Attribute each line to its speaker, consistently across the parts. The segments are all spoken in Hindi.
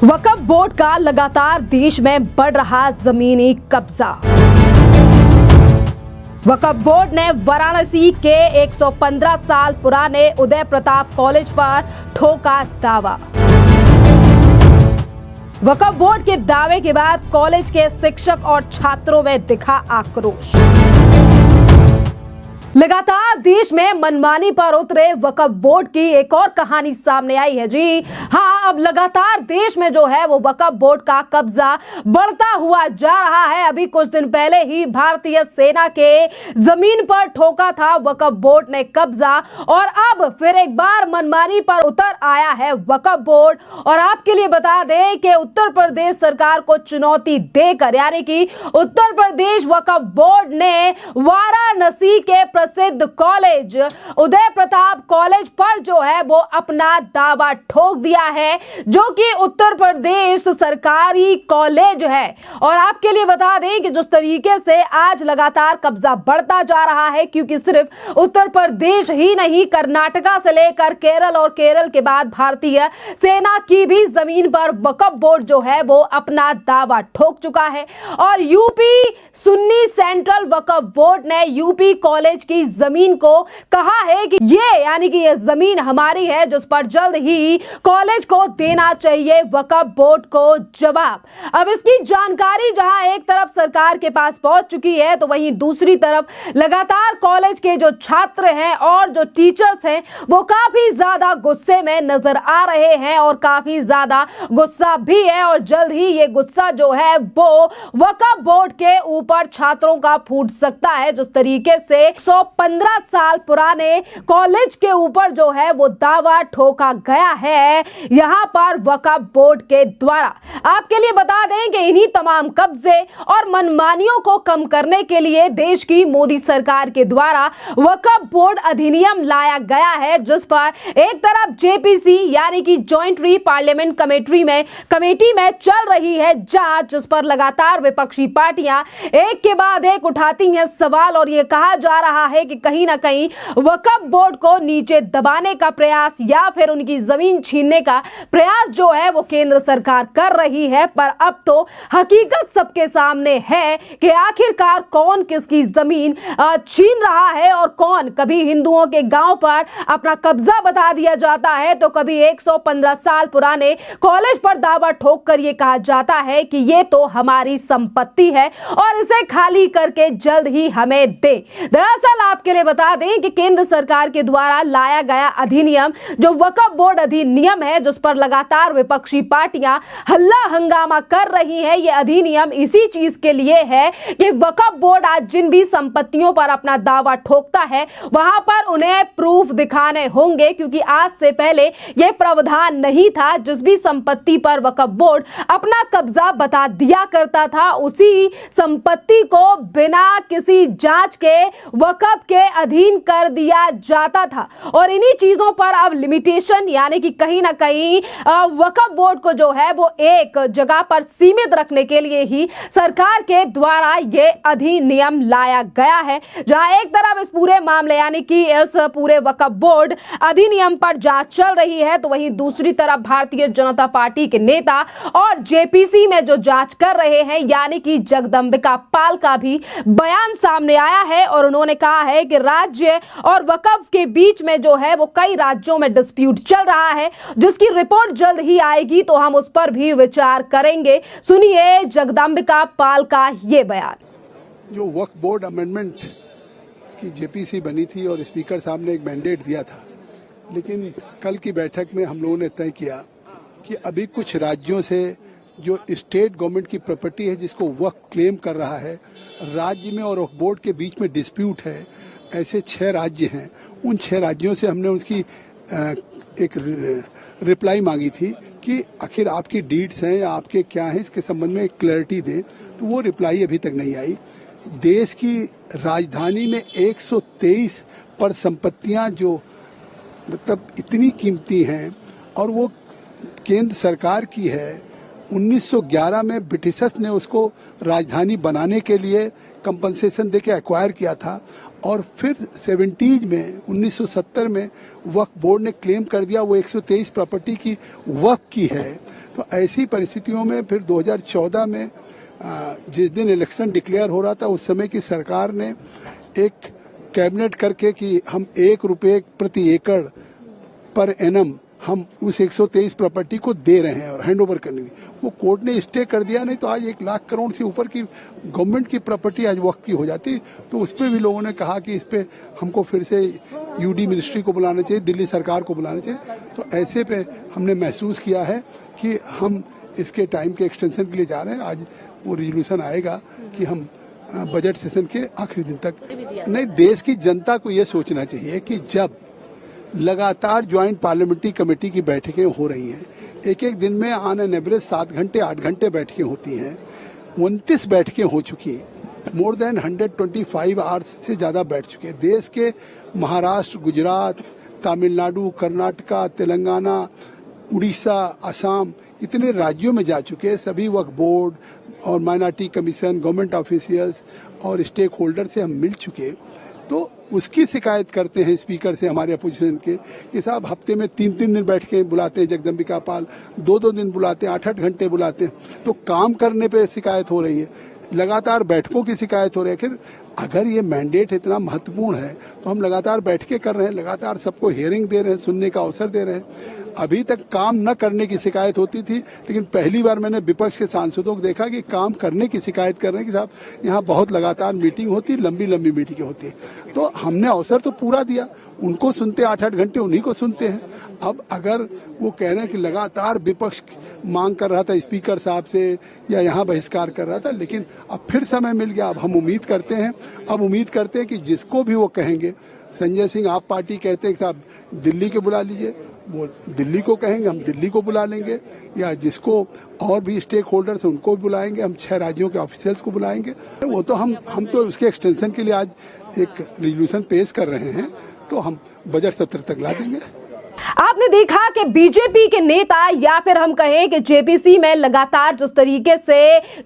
Speaker 1: वक्फ बोर्ड का लगातार देश में बढ़ रहा जमीनी कब्जा। वक्फ बोर्ड ने वाराणसी के 115 साल पुराने उदय प्रताप कॉलेज पर ठोका दावा। वक्फ बोर्ड के दावे के बाद कॉलेज के शिक्षक और छात्रों में दिखा आक्रोश। लगातार देश में मनमानी पर उतरे वक्फ बोर्ड की एक और कहानी सामने आई है। जी हाँ, अब लगातार देश में जो है वो वक्फ बोर्ड का कब्जा बढ़ता हुआ जा रहा है। अभी कुछ दिन पहले ही भारतीय सेना के जमीन पर ठोका था वक्फ बोर्ड ने कब्जा, और अब फिर एक बार मनमानी पर उतर आया है वक्फ बोर्ड। और आपके लिए बता दें कि उत्तर प्रदेश सरकार को चुनौती देकर, यानी कि उत्तर प्रदेश वक्फ बोर्ड ने वाराणसी के प्रसिद्ध कॉलेज उदय प्रताप कॉलेज पर जो है वो अपना दावा ठोक दिया है, जो कि उत्तर प्रदेश सरकारी कॉलेज है। और आपके लिए बता दें कि जिस तरीके से आज लगातार कब्जा बढ़ता जा रहा है, क्योंकि सिर्फ उत्तर प्रदेश ही नहीं, कर्नाटका से लेकर केरल और केरल के बाद भारतीय सेना की भी जमीन पर वक्फ बोर्ड जो है वो अपना दावा ठोक चुका है। और यूपी सुन्नी सेंट्रल वक्फ बोर्ड ने यूपी कॉलेज की जमीन को कहा है कि ये जमीन हमारी है, जिस पर जल्द ही कॉलेज को देना चाहिए वक्फ बोर्ड को जवाब। अब इसकी जानकारी जहां एक तरफ सरकार के पास पहुंच चुकी है, तो वहीं दूसरी तरफ लगातार कॉलेज के जो छात्र हैं और जो टीचर्स हैं वो काफी ज्यादा गुस्से में नजर आ रहे हैं, और काफी ज्यादा गुस्सा भी है। और जल्द ही ये गुस्सा जो है वो वक्फ बोर्ड के ऊपर छात्रों का फूट सकता है। जिस तरीके से 115 साल पुराने कॉलेज के ऊपर जो है वो दावा ठोका गया है यहां पर वक्फ बोर्ड के द्वारा। आपके लिए बता दें कि इन्हीं तमाम कब्जे और मनमानियों को कम करने के लिए देश की मोदी सरकार के द्वारा वक्फ बोर्ड अधिनियम लाया गया है, जिस पर एक तरफ जेपीसी यानी कि जॉइंट री पार्लियामेंट कमेटी में चल रही है जांच, जिस पर लगातार विपक्षी पार्टियां एक के बाद एक उठाती हैं सवाल, और यह कहा जा रहा है कि कहीं ना कहीं वक्फ बोर्ड को नीचे दबाने का प्रयास या फिर उनकी जमीन छीनने का प्रयास जो है वो केंद्र सरकार कर रही है। पर अब तो हकीकत सबके सामने है कि आखिरकार कौन किसकी जमीन छीन रहा है, और कौन, कभी हिंदुओं के गांव पर अपना कब्जा बता दिया जाता है, तो कभी 115 साल पुराने कॉलेज पर दावा ठोक कर यह कहा जाता है कि ये तो हमारी संपत्ति है और इसे खाली करके जल्द ही हमें दे। दरअसल आपके लिए बता दें कि केंद्र सरकार के द्वारा लाया गया अधिनियम जो वक्फ बोर्ड अधिनियम है, जिस पर लगातार विपक्षी पार्टियां हल्ला हंगामा कर रही हैं, यह अधिनियम इसी चीज के लिए है कि वक्फ बोर्ड आज जिन भी संपत्तियों पर अपना दावा ठोकता है वहां पर उन्हें प्रूफ दिखाने होंगे, क्योंकि आज से पहले यह प्रावधान नहीं था। जिस भी संपत्ति पर वक्फ बोर्ड अपना कब्जा बता दिया करता था, उसी संपत्ति को बिना किसी जांच के वक्फ के अधीन कर दिया जाता था। और इन्हीं चीजों पर अब लिमिटेशन, यानी कि कहीं ना कहीं वक्फ बोर्ड को जो है वो एक जगह पर सीमित रखने के लिए ही सरकार के द्वारा ये अधिनियम लाया गया है, जहां एक तरफ इस पूरे मामले यानी कि इस पूरे वक्फ बोर्ड अधिनियम पर जांच चल रही है, तो वहीं दूसरी तरफ भारतीय जनता पार्टी के नेता और जेपीसी में जो जांच कर रहे हैं, यानी कि जगदंबिका पाल का भी बयान सामने आया है, और उन्होंने कहा है कि राज्य और वक्फ के बीच में जो है वो कई राज्यों में डिस्प्यूट चल रहा है, जिसकी रिपोर्ट जल्द ही आएगी तो हम उस पर भी विचार करेंगे। सुनिए जगदंबिका पाल का ये बयान।
Speaker 2: जो वक्फ बोर्ड अमेंडमेंट की जेपीसी बनी थी और स्पीकर साहब ने एक मैंडेट दिया था, लेकिन कल की बैठक में हम लोगों ने तय किया कि अभी कुछ राज्यों से जो स्टेट गवर्नमेंट की प्रॉपर्टी है जिसको वक्फ क्लेम कर रहा है, राज्य में और वक्फ बोर्ड के बीच में डिस्प्यूट है, ऐसे 6 राज्य हैं। उन 6 राज्यों से हमने उसकी एक रिप्लाई मांगी थी कि आखिर आपकी डीड्स हैं या आपके क्या हैं, इसके संबंध में क्लैरिटी दें। तो वो रिप्लाई अभी तक नहीं आई। देश की राजधानी में 123 पर संपत्तियां जो मतलब इतनी कीमती हैं और वो केंद्र सरकार की है, 1911 में ब्रिटिशर्स ने उसको राजधानी बनाने के लिए कंपनसेशन देके एक्वायर किया था और फिर 70s में 1970 में वक्फ बोर्ड ने क्लेम कर दिया वो 123 प्रॉपर्टी की वक्फ की है। तो ऐसी परिस्थितियों में फिर 2014 में जिस दिन इलेक्शन डिक्लेयर हो रहा था उस समय की सरकार ने एक कैबिनेट करके कि हम 1 रुपये प्रति एकड़ पर एनम हम उस 123 प्रॉपर्टी को दे रहे हैं और हैंड ओवर करने की, वो कोर्ट ने स्टे कर दिया। नहीं तो आज 1 लाख करोड़ से ऊपर की गवर्नमेंट की प्रॉपर्टी आज वक्त की हो जाती। तो उस पर भी लोगों ने कहा कि इस पे हमको फिर से यूडी मिनिस्ट्री को बुलाना चाहिए, दिल्ली सरकार को बुलाना चाहिए। तो ऐसे पे हमने महसूस किया है कि हम इसके टाइम के एक्सटेंशन के लिए जा रहे हैं। आज वो रिजोल्यूशन आएगा कि हम बजट सेशन के आखिरी दिन तक नहीं, देश की जनता को ये सोचना चाहिए कि जब लगातार ज्वाइंट पार्लियामेंट्री कमेटी की बैठकें हो रही हैं, एक एक दिन में ऑन एन एवरेज 7 घंटे 8 घंटे बैठकें होती हैं, 29 बैठकें हो चुकी हैं, मोर देन 125 आवर्स से ज्यादा बैठ चुके हैं। देश के महाराष्ट्र, गुजरात, तमिलनाडु, कर्नाटका, तेलंगाना, उड़ीसा, असम इतने राज्यों में जा चुके हैं। सभी वक्फ बोर्ड और माइनॉरिटी कमीशन, गवर्नमेंट ऑफिशियल्स और स्टेक होल्डर से हम मिल चुके। तो उसकी शिकायत करते हैं स्पीकर से हमारे अपोजिशन के कि साहब हफ्ते में 3-3 दिन बैठ के बुलाते हैं, जगदम्बिका पाल 2-2 दिन बुलाते हैं, 8-8 घंटे बुलाते हैं। तो काम करने पे शिकायत हो रही है, लगातार बैठकों की शिकायत हो रही है। फिर अगर ये मैंडेट इतना महत्वपूर्ण है तो हम लगातार बैठकें कर रहे हैं, लगातार सबको हियरिंग दे रहे हैं, सुनने का अवसर दे रहे हैं। अभी तक काम न करने की शिकायत होती थी, लेकिन पहली बार मैंने विपक्ष के सांसदों को देखा कि काम करने की शिकायत कर रहे हैं कि साहब यहाँ बहुत लगातार मीटिंग होती, लंबी लंबी मीटिंगें होती है। तो हमने अवसर तो पूरा दिया, उनको सुनते 8-8 घंटे उन्हीं को सुनते हैं। अब अगर वो कह रहे हैं कि लगातार विपक्ष मांग कर रहा था स्पीकर साहब से या यहाँ बहिष्कार कर रहा था, लेकिन अब फिर समय मिल गया। अब हम उम्मीद करते हैं कि जिसको भी वो कहेंगे, संजय सिंह आप पार्टी कहते हैं कि साहब दिल्ली के बुला लीजिए, वो दिल्ली को कहेंगे, हम दिल्ली को बुला लेंगे, या जिसको और भी स्टेक होल्डर्स हैं उनको भी बुलाएंगे, हम 6 राज्यों के ऑफिशियल्स को बुलाएंगे। वो तो हम तो उसके एक्सटेंशन के लिए आज एक रिजोल्यूशन पेश कर रहे हैं, तो हम बजट सत्र तक ला देंगे।
Speaker 1: आपने देखा कि बीजेपी के नेता या फिर हम कहें कि जेपीसी में लगातार जिस तरीके से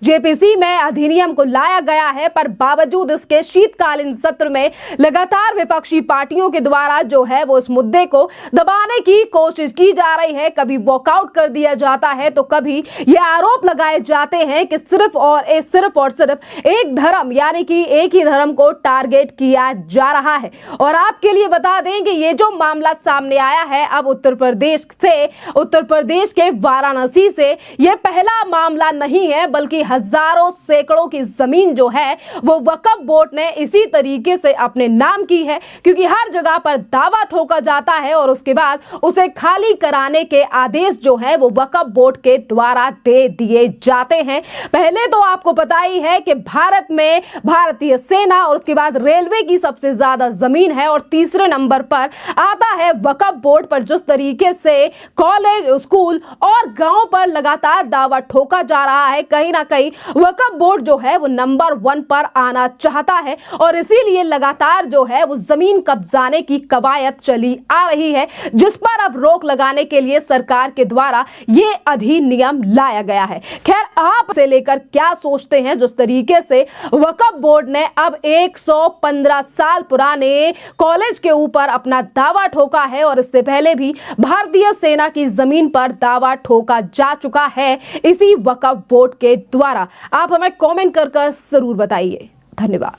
Speaker 1: जेपीसी में अधिनियम को लाया गया है, पर बावजूद इसके शीतकालीन सत्र में लगातार विपक्षी पार्टियों के द्वारा जो है वो इस मुद्दे को दबाने की कोशिश की जा रही है। कभी वॉकआउट कर दिया जाता है तो कभी ये आरोप लगाए जाते हैं कि सिर्फ और सिर्फ एक धर्म यानी कि एक ही धर्म को टारगेट किया जा रहा है। और आपके लिए बता दें कि ये जो मामला सामने आया है अब उत्तर प्रदेश के वाराणसी से, यह पहला मामला नहीं है, बल्कि हजारों सैकड़ों की जमीन जो है वो वक्फ बोर्ड ने इसी तरीके से अपने नाम की है, क्योंकि हर जगह पर दावा ठोका जाता है और उसके बाद उसे खाली कराने के आदेश जो है वो वक्फ बोर्ड के द्वारा दे दिए जाते हैं। पहले तो आपको पता ही है कि भारत में भारतीय सेना और उसके बाद रेलवे की सबसे ज्यादा जमीन है और तीसरे नंबर पर आता है वक्फ बोर्ड। पर जिस तरीके से कॉलेज, स्कूल और गांव पर लगातार दावा ठोका जा रहा है, कहीं ना कहीं वक्फ बोर्ड जो है वो नंबर 1 पर आना चाहता है और इसीलिए लगातार जो है वो जमीन कब्जाने की कवायद चली आ रही है, जिस पर अब रोक लगाने के लिए सरकार के द्वारा ये अधिनियम लाया गया है। खैर, आप से लेकर क्या सोचते हैं जिस तरीके से वक्फ बोर्ड ने अब 115 साल पुराने कॉलेज के ऊपर अपना दावा ठोका है और इससे पहले भी भारतीय सेना की जमीन पर दावा ठोका जा चुका है इसी वक्फ बोर्ड के द्वारा। आप हमें कमेंट कर जरूर बताइए। धन्यवाद।